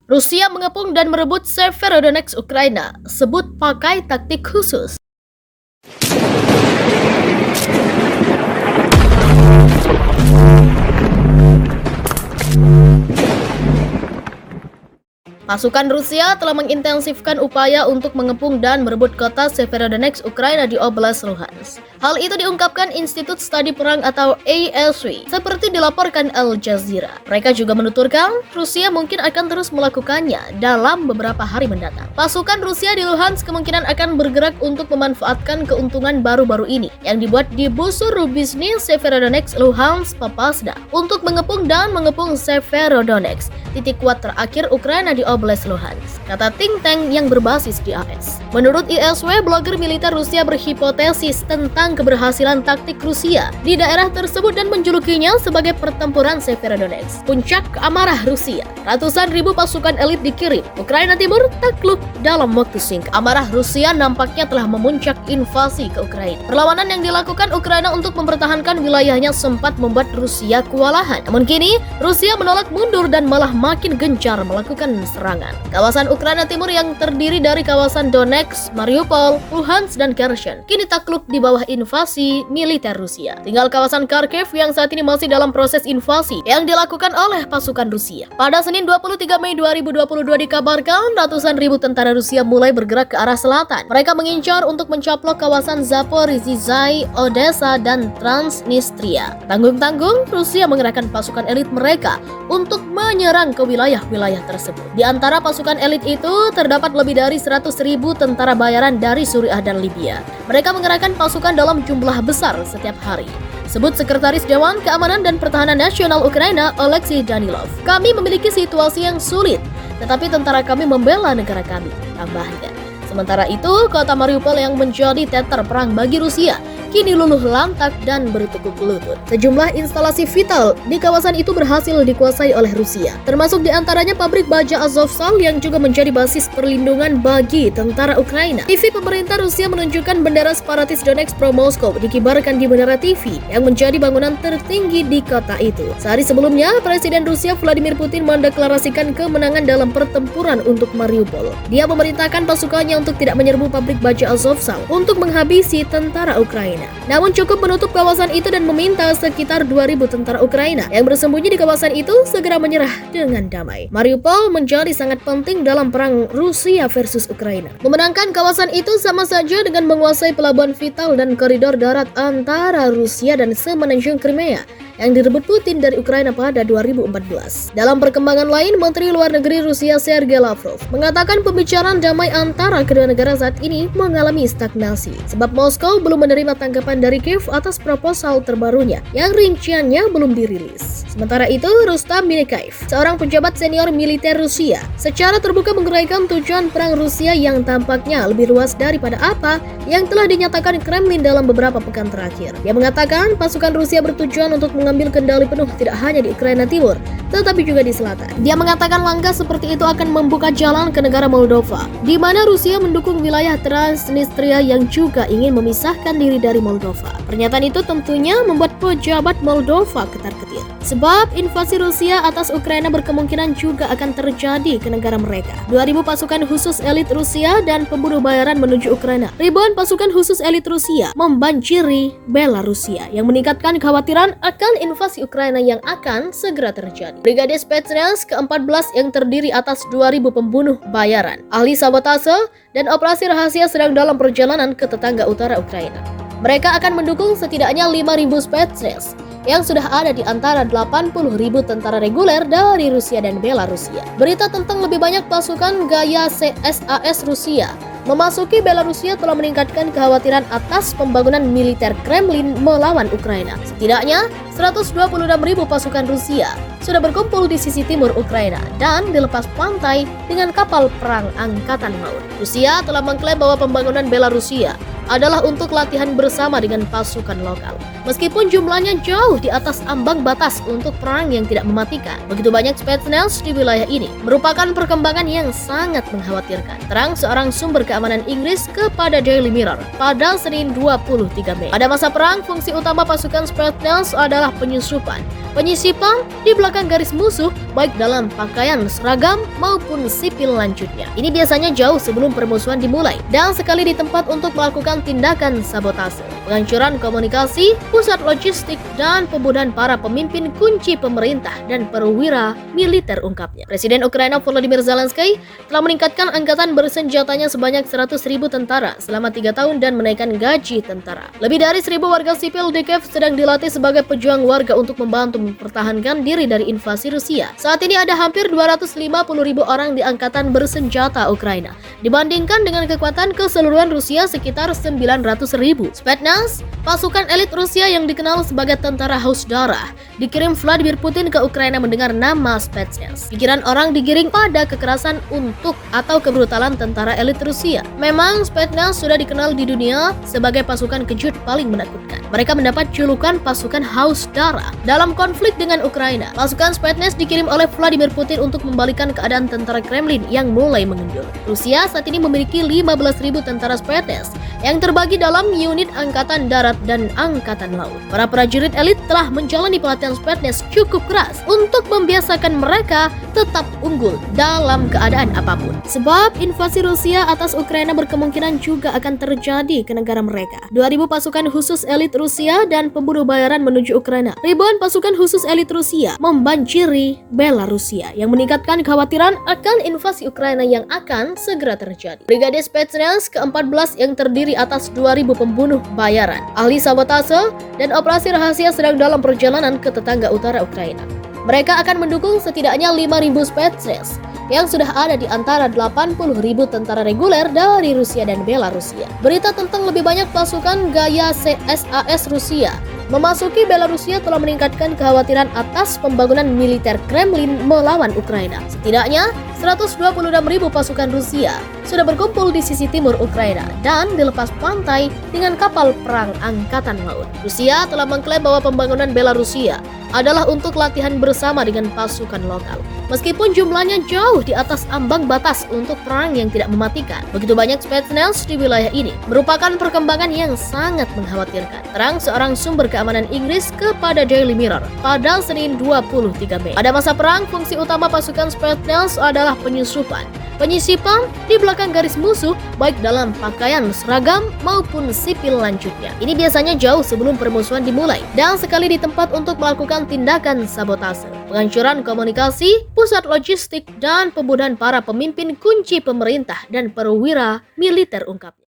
Rusia mengepung dan merebut Severodonetsk, Ukraina, sebut pakai taktik khusus. Pasukan Rusia telah mengintensifkan upaya untuk mengepung dan merebut kota Severodonetsk, Ukraina di Oblast Luhansk. Hal itu diungkapkan Institut Studi Perang atau ASW, seperti dilaporkan Al Jazeera. Mereka juga menuturkan, Rusia mungkin akan terus melakukannya dalam beberapa hari mendatang. Pasukan Rusia di Luhansk kemungkinan akan bergerak untuk memanfaatkan keuntungan baru-baru ini yang dibuat di Busur Rubizhny, Severodonetsk, Luhansk, Popasda untuk mengepung Severodonetsk, titik kuat terakhir Ukraina di Oblast Luhansk, kata think tank yang berbasis di AS. Menurut ISW, blogger militer Rusia berhipotesis tentang keberhasilan taktik Rusia di daerah tersebut dan menjulukinya sebagai pertempuran Severodonetsk, puncak amarah Rusia. Ratusan ribu pasukan elit dikirim, Ukraina Timur takluk dalam waktu singkat. Amarah Rusia nampaknya telah memuncak invasi ke Ukraina. Perlawanan yang dilakukan Ukraina untuk mempertahankan wilayahnya sempat membuat Rusia kewalahan. Namun kini, Rusia menolak mundur dan malah makin gencar melakukan serangan. Kawasan Ukraina Timur yang terdiri dari kawasan Donetsk, Mariupol, Luhansk, dan Kherson kini takluk di bawah invasi militer Rusia. Tinggal kawasan Kharkiv yang saat ini masih dalam proses invasi yang dilakukan oleh pasukan Rusia. Pada Senin 23 Mei 2022 dikabarkan ratusan ribu tentara Rusia mulai bergerak ke arah selatan. Mereka mengincar untuk mencaplok kawasan Zaporizhzhia, Odessa, dan Transnistria. Tanggung-tanggung, Rusia mengerahkan pasukan elit mereka untuk menyerang ke wilayah-wilayah tersebut. Di antara pasukan elit itu terdapat lebih dari 100.000 tentara bayaran dari Suriah dan Libya. Mereka mengerahkan pasukan dalam jumlah besar setiap hari. Sebut Sekretaris Dewan Keamanan dan Pertahanan Nasional Ukraina, Oleksiy Danilov. Kami memiliki situasi yang sulit, tetapi tentara kami membela negara kami, tambahnya. Sementara itu, kota Mariupol yang menjadi teater perang bagi Rusia kini luluh lantak dan bertekuk lutut. Sejumlah instalasi vital di kawasan itu berhasil dikuasai oleh Rusia, termasuk diantaranya pabrik baja Azovstal yang juga menjadi basis perlindungan bagi tentara Ukraina. TV pemerintah Rusia menunjukkan bendera separatis Donetsk Pro Moskow dikibarkan di menara TV yang menjadi bangunan tertinggi di kota itu. Sehari sebelumnya, Presiden Rusia Vladimir Putin mendeklarasikan kemenangan dalam pertempuran untuk Mariupol. Dia memerintahkan pasukannya untuk tidak menyerbu pabrik baja Azovstal untuk menghabisi tentara Ukraina. Namun cukup menutup kawasan itu dan meminta sekitar 2.000 tentara Ukraina yang bersembunyi di kawasan itu segera menyerah dengan damai. Mariupol menjadi sangat penting dalam perang Rusia versus Ukraina. Memenangkan kawasan itu sama saja dengan menguasai pelabuhan vital dan koridor darat antara Rusia dan semenanjung Crimea yang direbut Putin dari Ukraina pada 2014. Dalam perkembangan lain, Menteri Luar Negeri Rusia Sergei Lavrov mengatakan pembicaraan damai antara kedua negara saat ini mengalami stagnasi sebab Moskow belum menerima tanggapan dari Kiev atas proposal terbarunya yang rinciannya belum dirilis. Sementara itu, Rustam Minekaev, seorang pejabat senior militer Rusia, secara terbuka menguraikan tujuan perang Rusia yang tampaknya lebih luas daripada apa yang telah dinyatakan Kremlin dalam beberapa pekan terakhir. Dia mengatakan pasukan Rusia bertujuan untuk mengambil kendali penuh tidak hanya di Ukraina Timur, tetapi juga di selatan. Dia mengatakan langkah seperti itu akan membuka jalan ke negara Moldova, di mana Rusia mendukung wilayah Transnistria yang juga ingin memisahkan diri dari Moldova. Pernyataan itu tentunya membuat pejabat Moldova ketar-ketir, sebab invasi Rusia atas Ukraina berkemungkinan juga akan terjadi ke negara mereka. 2.000 pasukan khusus elit Rusia dan pembunuh bayaran menuju Ukraina. Ribuan pasukan khusus elit Rusia membanjiri Belarusia yang meningkatkan kekhawatiran akan invasi Ukraina yang akan segera terjadi. Brigade Spetsnaz ke-14 yang terdiri atas 2.000 pembunuh bayaran, ahli sabotase, dan operasi rahasia sedang dalam perjalanan ke tetangga utara Ukraina. Mereka akan mendukung setidaknya 5.000 Spetsnaz yang sudah ada di antara 80.000 tentara reguler dari Rusia dan Belarusia. Berita tentang lebih banyak pasukan gaya CSAS Rusia memasuki Belarusia telah meningkatkan kekhawatiran atas pembangunan militer Kremlin melawan Ukraina. Setidaknya 126.000 pasukan Rusia sudah berkumpul di sisi timur Ukraina dan dilepas pantai dengan kapal perang angkatan laut. Rusia telah mengklaim bahwa pembangunan Belarusia adalah untuk latihan bersama dengan pasukan lokal. Meskipun jumlahnya jauh di atas ambang batas untuk perang yang tidak mematikan, begitu banyak Spetsnaz di wilayah ini merupakan perkembangan yang sangat mengkhawatirkan, terang seorang sumber keamanan Inggris kepada Daily Mirror pada Senin 23 Mei. Pada masa perang, fungsi utama pasukan Spetsnaz adalah penyusupan, penyisipan di belakang garis musuh baik dalam pakaian seragam maupun sipil lanjutnya. Ini biasanya jauh sebelum permusuhan dimulai dan sekali di tempat untuk melakukan tindakan sabotase, penghancuran komunikasi, pusat logistik, dan pembunuhan para pemimpin kunci pemerintah dan perwira militer, ungkapnya. Presiden Ukraina Volodymyr Zelensky telah meningkatkan angkatan bersenjatanya sebanyak 100.000 tentara selama 3 tahun dan menaikkan gaji tentara. Lebih dari 1.000 warga sipil di Kiev sedang dilatih sebagai pejuang warga untuk membantu mempertahankan diri dari invasi Rusia. Saat ini ada hampir 250.000 orang di angkatan bersenjata Ukraina, dibandingkan dengan kekuatan keseluruhan Rusia sekitar 900.000. Spetsnaz, pasukan elit Rusia yang dikenal sebagai tentara haus darah, dikirim Vladimir Putin ke Ukraina mendengar nama Spetsnaz. Pikiran orang digiring pada kekerasan untuk atau kebrutalan tentara elit Rusia. Memang Spetsnaz sudah dikenal di dunia sebagai pasukan kejut paling menakutkan. Mereka mendapat julukan pasukan haus darah. Dalam konflik dengan Ukraina, pasukan Spetsnaz dikirim oleh Vladimir Putin untuk membalikan keadaan tentara Kremlin yang mulai mengendur. Rusia saat ini memiliki 15.000 tentara Spetsnaz yang terbagi dalam unit angkatan darat dan angkatan laut. Para prajurit elit telah menjalani pelatihan Spetsnaz cukup keras untuk membiasakan mereka tetap unggul dalam keadaan apapun. Sebab invasi Rusia atas Ukraina berkemungkinan juga akan terjadi ke negara mereka. 2.000 pasukan khusus elit Rusia dan pembunuh bayaran menuju Ukraina. Ribuan pasukan khusus elit Rusia membanjiri Belarusia yang meningkatkan kekhawatiran akan invasi Ukraina yang akan segera terjadi. Brigade Spetsnaz ke-14 yang terdiri atas 2.000 pembunuh bayaran, ahli sabotase, dan operasi rahasia sedang dalam perjalanan ke tetangga utara Ukraina. Mereka akan mendukung setidaknya 5.000 Spetsnaz yang sudah ada di antara 80.000 tentara reguler dari Rusia dan Belarusia. Berita tentang lebih banyak pasukan gaya CSAS Rusia memasuki Belarusia telah meningkatkan kekhawatiran atas pembangunan militer Kremlin melawan Ukraina. Setidaknya 126.000 pasukan Rusia sudah berkumpul di sisi timur Ukraina dan dilepas pantai dengan kapal perang angkatan laut. Rusia telah mengklaim bahwa pembangunan Belarusia adalah untuk latihan bersama dengan pasukan lokal. Meskipun jumlahnya jauh di atas ambang batas untuk perang yang tidak mematikan, begitu banyak Spetsnaz di wilayah ini merupakan perkembangan yang sangat mengkhawatirkan, terang seorang sumber keamanan Inggris kepada Daily Mirror pada Senin 23 Mei. Pada masa perang, fungsi utama pasukan Spetsnaz adalah penyusupan, penyisipan di belakang garis musuh baik dalam pakaian seragam maupun sipil lanjutnya. Ini biasanya jauh sebelum permusuhan dimulai dan sekali di tempat untuk melakukan tindakan sabotase, penghancuran komunikasi, pusat logistik, dan pembunuhan para pemimpin kunci pemerintah dan perwira militer, ungkapnya.